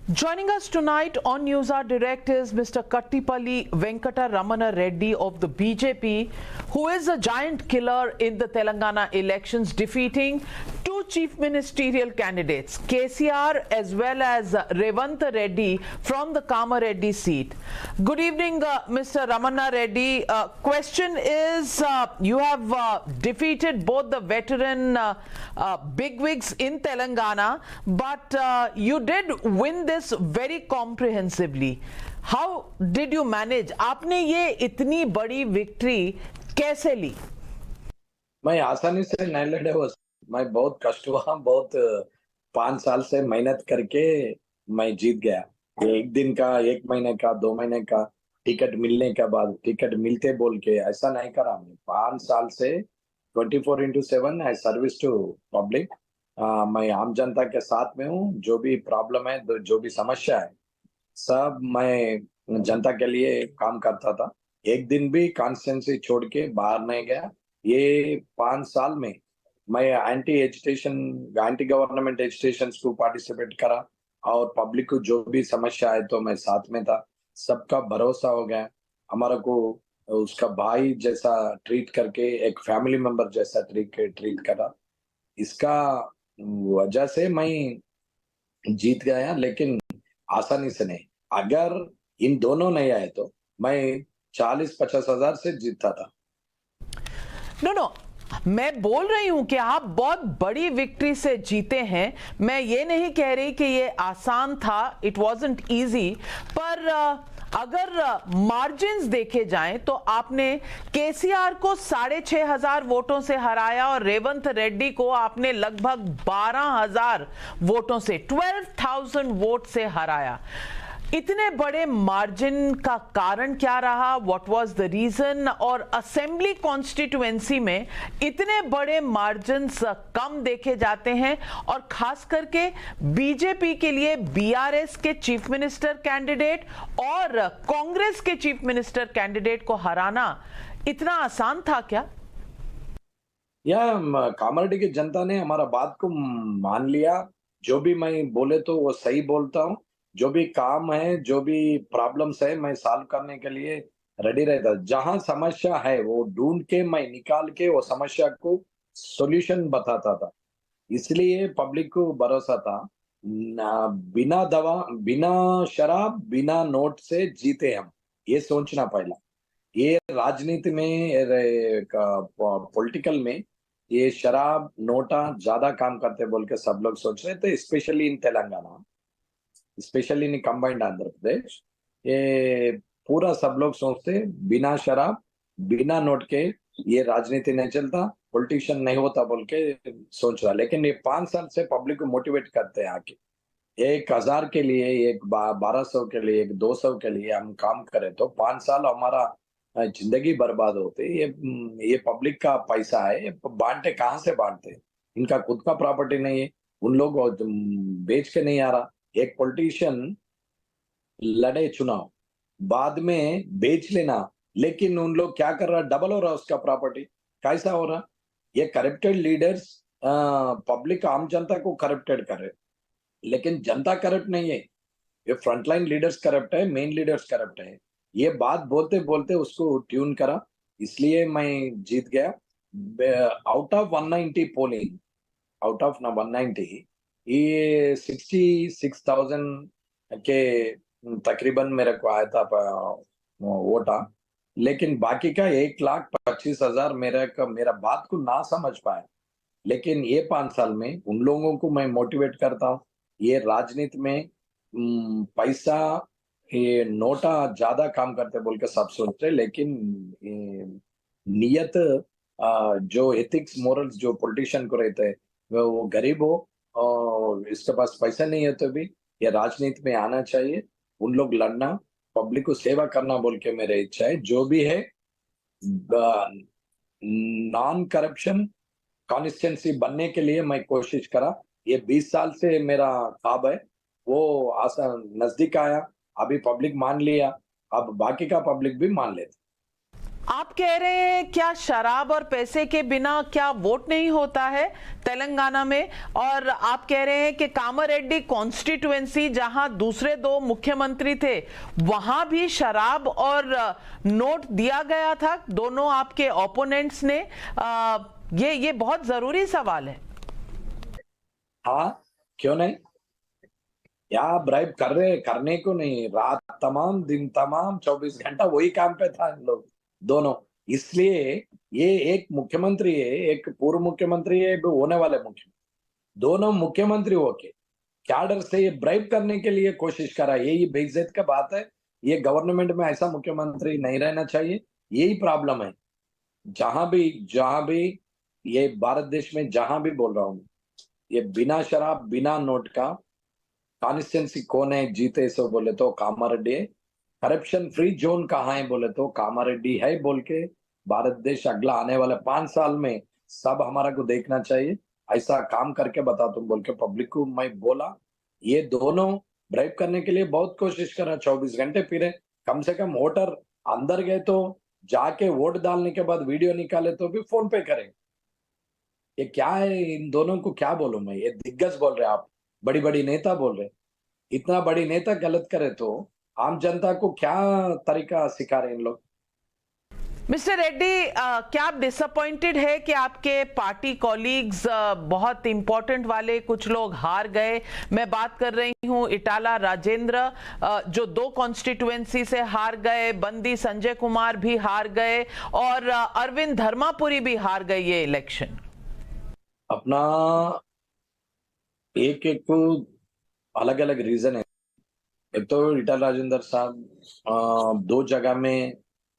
Joining us tonight on News Hour Direct is Mr. Kattipalli Venkata Ramana Reddy of the BJP, who is a giant killer in the Telangana elections, defeating two chief ministerial candidates, KCR as well as Revant Reddy from the Kamareddy seat. Good evening, Mr. Ramana Reddy. Question is, you have defeated both the veteran bigwigs in Telangana, but you did win this very comprehensively. How did you manage? आपने ये इतनी बड़ी victory कैसे ली? मैं आसानी से नहीं लड़े हो, मैं बहुत कष्ट हुआ, बहुत 5 साल से मेहनत करके मैं जीत गया। एक दिन का, 1 महीने का, 2 महीने का टिकट मिलने के बाद टिकट मिलते बोल के ऐसा नहीं करा। मैं 5 साल से 24/7 आई सर्विस टू पब्लिक। मैं आम जनता के साथ में हूँ। जो भी प्रॉब्लम है, जो भी समस्या है, सब मैं जनता के लिए काम करता था। एक दिन भी कॉन्स्टिट्यूंसी छोड़ के बाहर नहीं गया। ये 5 साल में मैं एंटी गवर्नमेंट एजिटेशन को पार्टिसिपेट करा और पब्लिक को जो भी समस्या है तो मैं साथ में था। सबका भरोसा हो गया। हमारा को उसका भाई जैसा ट्रीट करके, एक फैमिली मेंबर जैसा ट्रीट करा। इसका वजह से मैं जीत गया, लेकिन आसानी से नहीं। अगर इन दोनों नहीं आए तो मैं 40-50 हजार से जीतता था। नो, मैं बोल रही हूं कि आप बहुत बड़ी विक्ट्री से जीते हैं। मैं ये नहीं कह रही कि ये आसान था, इट वॉजंट ईजी, पर अगर मार्जिन्स देखे जाएं तो आपने केसीआर को 6,500 वोटों से हराया और रेवंत रेड्डी को आपने लगभग 12,000 वोटों से, 12,000 वोट से हराया। इतने बड़े मार्जिन का कारण क्या रहा? What was the reason? और असेंबली कॉन्स्टिट्यूएंसी में इतने बड़े मार्जिन्स कम देखे जाते हैं, और खास करके बीजेपी के लिए बीआरएस के चीफ मिनिस्टर कैंडिडेट और कांग्रेस के चीफ मिनिस्टर कैंडिडेट को हराना इतना आसान था क्या? कामारेड्डी की जनता ने हमारा बात को मान लिया। जो भी मैं बोले तो वो सही बोलता हूँ। जो भी काम है, जो भी प्रॉब्लम्स है, मैं सॉल्व करने के लिए रेडी रहता। जहां समस्या है वो ढूंढ के मैं निकाल के वो समस्या को सॉल्यूशन बताता था। इसलिए पब्लिक को भरोसा था। बिना दवा, बिना शराब, बिना नोट से जीते हम, ये सोचना पहला। ये राजनीति में, पॉलिटिकल में ये शराब नोटा ज्यादा काम करते बोल के सब लोग सोच रहे थे, specially in Telangana, specially in combined Andhra Pradesh. ये पूरा सब लोग सोचते बिना शराब, बिना नोट के ये राजनीति नहीं चलता, पॉलिटिशियन नहीं होता बोल के सोच रहा। लेकिन ये 5 साल से पब्लिक को मोटिवेट करते हैं आके 1,000 के लिए, 1200 के लिए, 200 के लिए हम काम करें तो 5 साल हमारा जिंदगी बर्बाद होते। ये पब्लिक का पैसा है, ये बांटते कहाँ से बांटते? इनका खुद का प्रॉपर्टी नहीं है, उन लोग बेच के नहीं आ रहा। एक पॉलिटिशियन लड़े चुनाव, बाद में बेच लेना, लेकिन उन लोग क्या कर रहा, डबल हो रहा उसका प्रॉपर्टी। कैसा हो रहा? ये करप्टेड लीडर्स पब्लिक, आम जनता को करप्टेड कर रहे, लेकिन जनता करप्ट नहीं है। ये फ्रंटलाइन लीडर्स करप्ट है, मेन लीडर्स करप्ट है। ये बात बोलते बोलते उसको ट्यून करा, इसलिए मैं जीत गया। Out of 190 polling, out of 190, ये 66,000 के तकरीबन मेरे को आया था वोटा। लेकिन बाकी का 1,25,000 मेरा बात को ना समझ पाया। लेकिन ये 5 साल में उन लोगों को मैं मोटिवेट करता हूँ। ये राजनीति में पैसा, ये नोटा ज्यादा काम करते बोल के सब सोच रहे, लेकिन नियत, जो एथिक्स मोरल्स जो पॉलिटिशियन को रहते हैं, वो गरीब हो और इसके पास पैसा नहीं है तो भी ये राजनीति में आना चाहिए। उन लोग लड़ना, पब्लिक को सेवा करना बोल के मेरी इच्छा है। जो भी है नॉन करप्शन कॉन्स्टिट्यूंसी बनने के लिए मैं कोशिश करा। ये 20 साल से मेरा ख्वाब है, वो आसान नजदीक आया। अभी पब्लिक मान लिया, अब बाकी का पब्लिक भी मान लेता। आप कह रहे हैं क्या शराब और पैसे के बिना क्या वोट नहीं होता है तेलंगाना में? और आप कह रहे हैं कि कामारेड्डी कॉन्स्टिट्यूएंसी जहां दूसरे दो मुख्यमंत्री थे वहां भी शराब और नोट दिया गया था दोनों आपके ओपोनेंट्स ने। ये बहुत जरूरी सवाल है। हाँ, क्यों नहीं? या ब्राइब कर रहे, करने को नहीं, रात तमाम दिन तमाम 24 घंटा वही काम पे था इन लोग दोनों। इसलिए ये एक मुख्यमंत्री है, एक पूर्व मुख्यमंत्री है, होने वाले मुख्यमंत्री, दोनों मुख्यमंत्री होके कैडर से ये ब्राइब करने के लिए कोशिश करा। यही बेइज्जत का बात है। ये गवर्नमेंट में ऐसा मुख्यमंत्री नहीं रहना चाहिए। यही प्रॉब्लम है। जहां भी ये भारत देश में जहां भी बोल रहा हूं, ये बिना शराब बिना नोट का कॉन्स्टिट्यूंसी कौन है जीते सो बोले तो कामारेड्डी है। करप्शन फ्री जोन कहाँ है बोले तो कामारेड्डी है बोल के भारत देश अगला आने वाले 5 साल में सब हमारा को देखना चाहिए। ऐसा काम करके बता तुम बोल के पब्लिक को मैं बोला। ये दोनों ब्राइब करने के लिए बहुत कोशिश कर रहा। 24 घंटे फिरे, कम से कम वोटर अंदर गए तो जाके वोट डालने के बाद वीडियो निकाले तो भी फोन पे करें। ये क्या है? इन दोनों को क्या बोलूं मैं? ये दिग्गज बोल रहे आप, बड़ी बड़ी नेता बोल रहे। इतना बड़ी नेता गलत करे तो आम जनता को क्या तरीका सिखा रहे इन लोग? मिस्टर रेड्डी, क्या आप डिसअपॉइंटेड है कि आपके पार्टी कॉलीग्स बहुत इंपॉर्टेंट वाले कुछ लोग हार गए? मैं बात कर रही हूं इटाला राजेंद्र जो 2 कॉन्स्टिट्यूएंसी से हार गए, बंदी संजय कुमार भी हार गए और अरविंद धर्मापुरी भी हार गए ये इलेक्शन। अपना एक अलग अलग रीजन है। एक तो इटाला राजेंद्र साहब 2 जगह में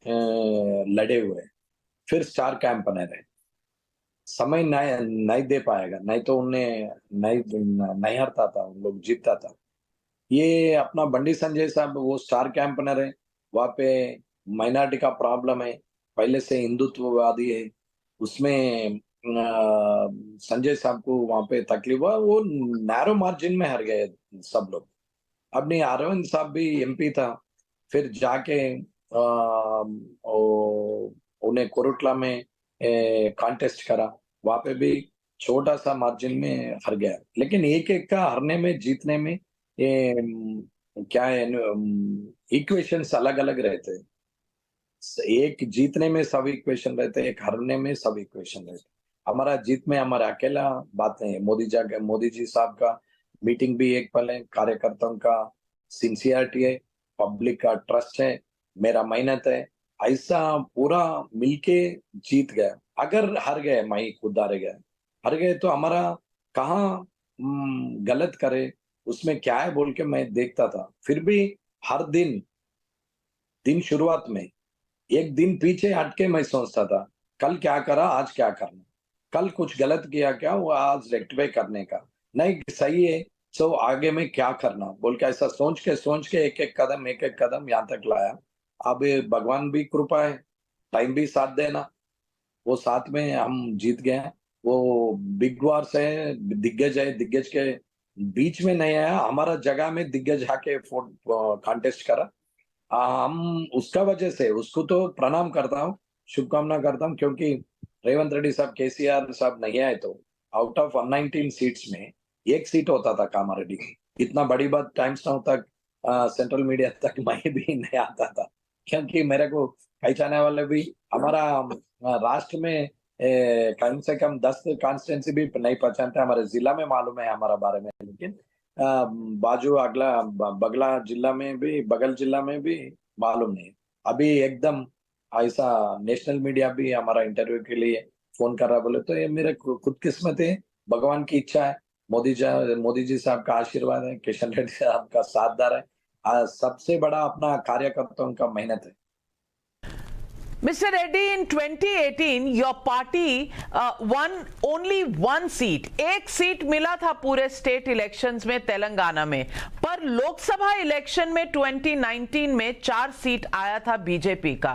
लड़े हुए, फिर स्टार कैंपेनर है, समय नहीं दे पाएगा, नहीं तो उन्हें नहीं हरता था, उन लोग जीतता था। ये अपना बंडी संजय साहब वो स्टार कैंपेनर है, वहां पे माइनॉरिटी का प्रॉब्लम है, पहले से हिंदुत्ववादी है, उसमें संजय साहब को वहां पे तकलीफ हुआ, वो नैरो मार्जिन में हार गए सब लोग। अब नहीं, अरविंद साहब भी एमपी था, फिर जाके उन्हें कोरुटला में कॉन्टेस्ट करा, वहां पे भी छोटा सा मार्जिन में हार गया। लेकिन एक एक का हारने में जीतने में क्या है, इक्वेशंस अलग अलग रहते हैं। एक जीतने में सब इक्वेशन रहते हैं, एक हारने में सब इक्वेशन रहते हैं। हमारा जीत में हमारा अकेला बात नहीं है। मोदी जी साहब का मीटिंग भी एक पल है, कार्यकर्ताओं का सिंसियरिटी है, पब्लिक का ट्रस्ट है, मेरा मेहनत है, ऐसा पूरा मिलके जीत गया। अगर हार गए, मैं खुद हार गए तो हमारा कहाँ गलत करे, उसमें क्या है बोल के मैं देखता था। फिर भी हर दिन शुरुआत में एक दिन पीछे हटके मैं सोचता था कल क्या करा, आज क्या करना, कल कुछ गलत किया क्या, वो आज रेक्टिफाई करने का, नहीं सही है तो आगे में क्या करना बोल के ऐसा सोच के एक एक कदम यहाँ तक लाया। अब भगवान भी कृपा है, टाइम भी साथ देना, वो साथ में हम जीत गए। वो बिग वार्स है, दिग्गज के बीच में नहीं आया, हमारा जगह में दिग्गज आके कॉन्टेस्ट करा। हम उसका वजह से उसको तो प्रणाम करता हूँ, शुभकामना करता हूँ, क्योंकि रेवंत रेड्डी साहब, केसीआर साहब नहीं आए तो आउट ऑफ 119 सीट्स में 1 सीट होता था कामारेड्डी की। इतना बड़ी बात टाइम्स नाउ तक सेंट्रल मीडिया तक मैं भी नहीं आता था, क्योंकि मेरे को पहचाने वाले भी हमारा राष्ट्र में कम से कम 10 कॉन्स्टिट्यूंसी भी नहीं पहचानते। हमारे जिला में मालूम है हमारा बारे में, लेकिन बाजू अगला बगल जिला में भी मालूम नहीं। अभी एकदम ऐसा नेशनल मीडिया भी हमारा इंटरव्यू के लिए फोन कर रहा बोले तो ये मेरे खुद किस्मत है, भगवान की इच्छा है, मोदी जी साहब का आशीर्वाद है, किशन रेड्डी साहब का साथदार है, सबसे बड़ा अपना कार्यकर्ताओं का मेहनत है। Mr. Reddy, in 2018, your party won only 1 seat. 1 seat मिला था पूरे स्टेट इलेक्शंस में तेलंगाना में, पर लोकसभा इलेक्शन में 2019 में 4 सीट आया था बीजेपी का।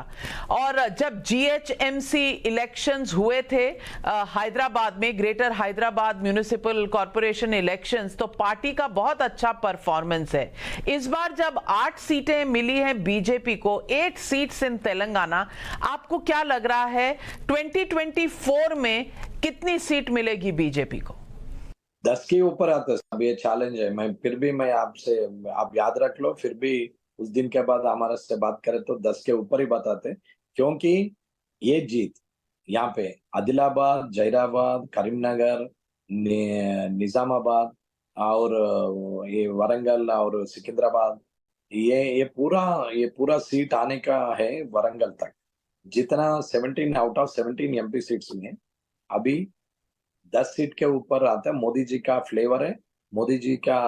और जब जीएचएमसी इलेक्शंस हुए थे हैदराबाद में, greater Hyderabad municipal corporation elections, तो पार्टी का बहुत अच्छा परफॉर्मेंस है। इस बार जब 8 सीटें मिली हैं बीजेपी को, 8 सीट्स इन तेलंगाना, आपको क्या लग रहा है 2024 में कितनी सीट मिलेगी बीजेपी को? 10 के ऊपर आता है। अब ये चैलेंज है। मैं आपसे, आप याद रख लो, फिर भी उस दिन के बाद हमारे से बात करें तो 10 के ऊपर ही बताते, क्योंकि ये जीत यहाँ पे आदिलाबाद, जहीराबाद, करीमनगर, निजामाबाद और ये वारंगल और सिकंदराबाद, ये पूरा सीट आने का है वारंगल तक। जितना 17 आउट ऑफ 17 एमपी सीट्स में अभी 10 सीट के ऊपर आता है। मोदी जी का फ्लेवर है, मोदी जी का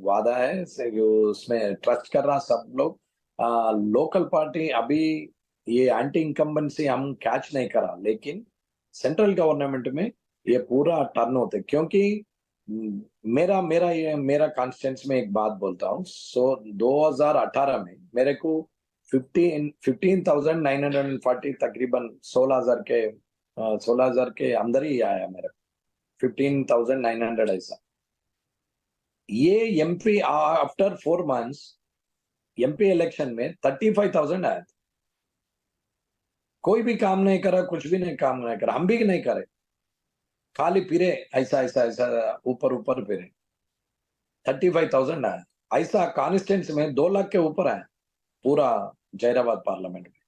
वादा है, उसमें ट्रस्ट कर रहा सब लोग। लोकल पार्टी अभी ये एंटी इनकम्बेंसी हम कैच नहीं करा, लेकिन सेंट्रल गवर्नमेंट में ये पूरा टर्न होते, क्योंकि मेरा कॉन्स्टिट्यूंस में एक बात बोलता हूँ। 2018 में मेरे को 15,940 तकरीबन 16,000 के अंदर ही आया मेरे 15,900 ऐसा। ये MP after 4 months MP election में 35,000 आया था। कोई भी काम नहीं करा, कुछ भी नहीं काम नहीं करा, हम भी नहीं करे, खाली फिरे ऐसा ऐसा ऐसा ऊपर ऊपर फिरे। 35,000 आया। ऐसा कॉन्स्टिट्यूंस में 2 लाख के ऊपर आया पूरा जहीराबाद पार्लियामेंट में।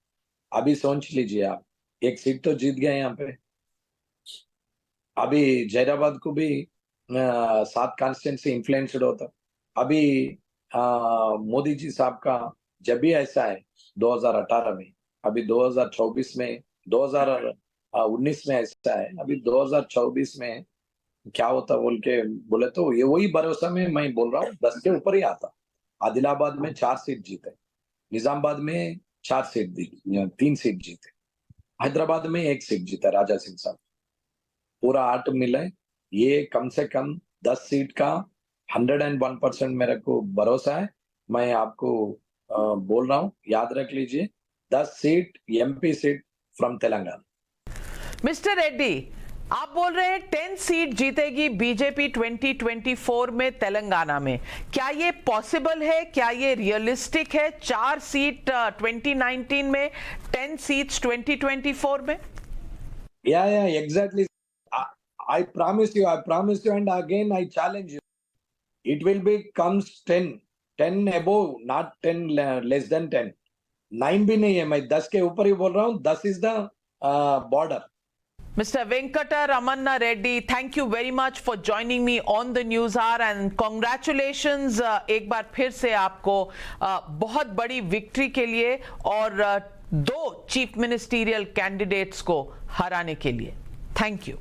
अभी सोच लीजिए आप, एक सीट तो जीत गए यहाँ पे। अभी जहीराबाद को भी 7 कॉन्स्टिट्यूंसी इन्फ्लुएंस्ड होता। अभी मोदी जी साहब का जब भी ऐसा है 2018 में, अभी 2024 में, 2019 में ऐसा है, अभी 2024 में क्या होता बोले तो ये वही भरोसा में मैं बोल रहा हूँ, 10 के ऊपर ही आता। आदिलाबाद में 4 सीट जीते, निजामाबाद में 4 सीट 3 सीट जीते, हैदराबाद में 1 सीट जीता राजा सिंह साहब, पूरा 8 मिले। ये कम से कम 10 सीट का 101% मेरे को भरोसा है। मैं आपको बोल रहा हूँ, याद रख लीजिए, 10 seat MP seat from Telangana. Mister Reddy, आप बोल रहे हैं 10 सीट जीतेगी बीजेपी 2024 में तेलंगाना में। क्या ये पॉसिबल है? क्या ये रियलिस्टिक है? 4 सीट 2019 में, 10 सीट्स 2024 में? Yeah, exactly. I promise you, and again I challenge you. It will be comes 10 above, not 10 less than 10. 9 भी नहीं है, मैं 10 के ऊपर ही बोल रहा हूँ। 10 is the border. Mr. Venkata Ramanna Reddy, thank you very much for joining me on the News Hour and congratulations एक बार फिर से आपको बहुत बड़ी विक्ट्री के लिए और 2 चीफ मिनिस्टीरियल कैंडिडेट्स को हराने के लिए। Thank you.